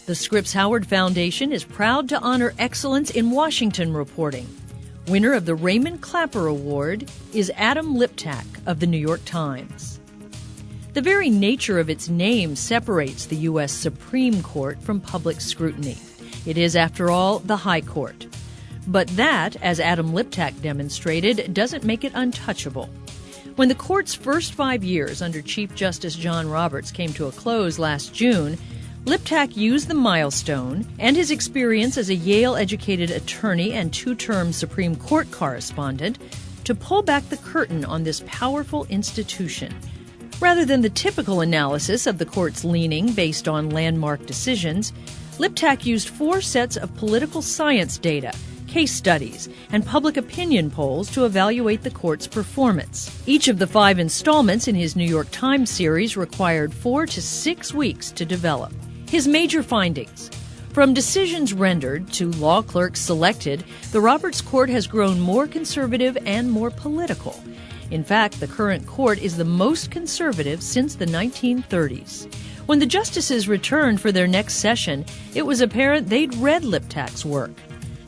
The Scripps Howard Foundation is proud to honor excellence in Washington reporting. Winner of the Raymond Clapper Award is Adam Liptak of the New York Times. The very nature of its name separates the U.S. Supreme Court from public scrutiny. It is, after all, the High Court. But that, as Adam Liptak demonstrated, doesn't make it untouchable. When the court's first 5 years under Chief Justice John Roberts came to a close last June, Liptak used the milestone and his experience as a Yale-educated attorney and two-term Supreme Court correspondent to pull back the curtain on this powerful institution. Rather than the typical analysis of the court's leaning based on landmark decisions, Liptak used 4 sets of political science data, case studies, and public opinion polls to evaluate the court's performance. Each of the 5 installments in his New York Times series required 4 to 6 weeks to develop. His major findings. From decisions rendered to law clerks selected, the Roberts Court has grown more conservative and more political. In fact, the current court is the most conservative since the 1930s. When the justices returned for their next session, it was apparent they'd read Liptak's work.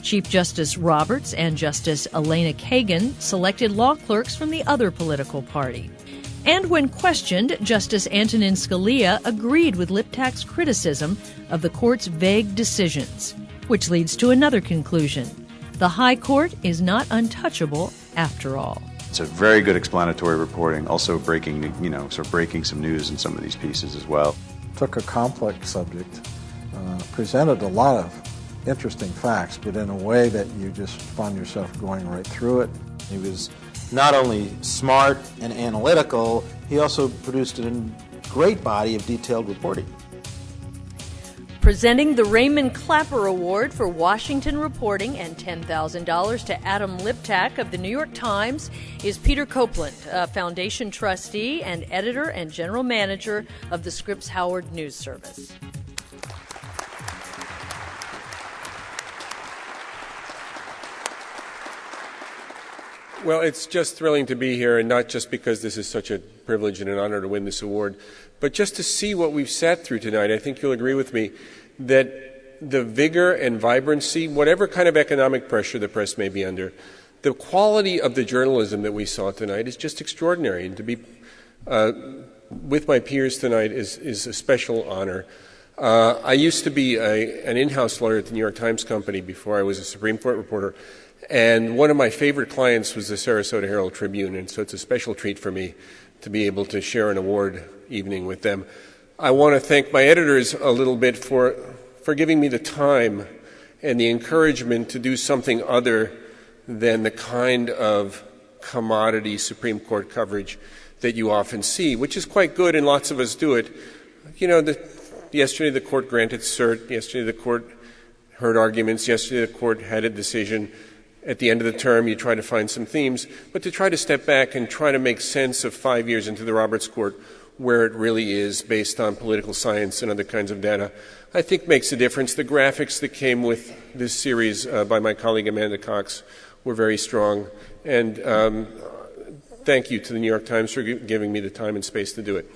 Chief Justice Roberts and Justice Elena Kagan selected law clerks from the other political party. And when questioned, Justice Antonin Scalia agreed with Liptak's criticism of the court's vague decisions, which leads to another conclusion. The High Court is not untouchable after all. It's a very good explanatory reporting, also breaking some news in some of these pieces as well. Took a complex subject, presented a lot of interesting facts, but in a way that you just found yourself going right through it. He was not only smart and analytical, he also produced a great body of detailed reporting. Presenting the Raymond Clapper Award for Washington reporting and $10,000 to Adam Liptak of the New York Times is Peter Copeland, a foundation trustee and editor and general manager of the Scripps Howard News Service. Well, it's just thrilling to be here, and not just because this is such a privilege and an honor to win this award, but just to see what we've sat through tonight. I think you'll agree with me that the vigor and vibrancy, whatever kind of economic pressure the press may be under, the quality of the journalism that we saw tonight is just extraordinary. And to be with my peers tonight is a special honor. I used to be an in-house lawyer at the New York Times Company before I was a Supreme Court reporter. And one of my favorite clients was the Sarasota Herald-Tribune, and so it's a special treat for me to be able to share an award evening with them. I want to thank my editors a little bit for giving me the time and the encouragement to do something other than the kind of commodity Supreme Court coverage that you often see, which is quite good, and lots of us do it. You know, yesterday the court granted cert, yesterday the court heard arguments, yesterday the court had a decision. At the end of the term, you try to find some themes, but to try to step back and try to make sense of 5 years into the Roberts Court, where it really is based on political science and other kinds of data, I think makes a difference. The graphics that came with this series by my colleague Amanda Cox were very strong, and thank you to the New York Times for giving me the time and space to do it.